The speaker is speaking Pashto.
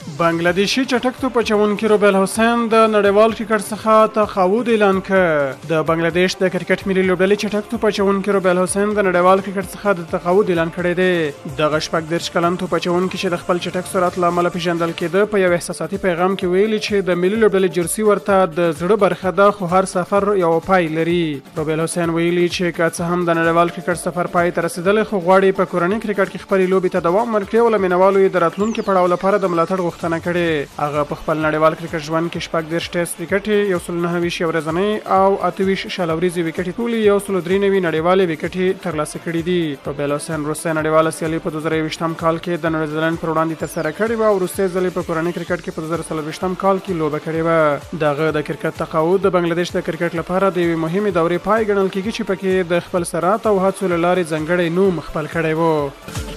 بنگلادیشي چټک توپ اچوونکي روبل حسین د نړیوال کرکټ څخه تقاعد اعلان کړ. د بنگلادیش د کرکټ ملي لوبډلې چټک توپ اچوونکي روبل حسین د نړیوال کرکټ څخه د تقاعد اعلان کړی دی. دغه شپږ کلن توپ اچوونکي چې د خپل چټک سرعت له امله پیژندل کېده په یو احساساتي پیغام کې ویلي چې د ملي لوبډلې جرسي ورته د زړه برخه ده، خو هر سفر یو پای لري. روبل حسین ویلي چې که څه هم د نړیوال کرکټ سفر پای ته رسیدلی، خو غواړي په کورني کرکټ کې خپلې لوبې ته دوام ورکړي او له مینوالو یې د راتلونکي پړاو لپاره د ملاتړ غوښتنه کړې. هغه په خپل نړیوال کرکټ ژوند کې 14 ټیسټ وکټې، 129 ورځنۍ او 28 شلوريزي وکټې، ټولې 193 نړیوالې وکټې ترلاسه کړې دي. روبل حسین وروستۍ نړیواله سیالي په 2023 کال کې د نیوزیلند پر وړاندې ترسره کړې وه او وروستۍ ځلې په کورني کرکټ کې په 2024 کال کې لوبه کړې وه. دغه د کرکټ تقاعد د بنگلادیش د کرکټ لپاره د یوې مهمې دورې پای ګڼل کېږي چې پکې د خپل سرعت او هڅو له لارې ځانګړی نوم خپل کړی و.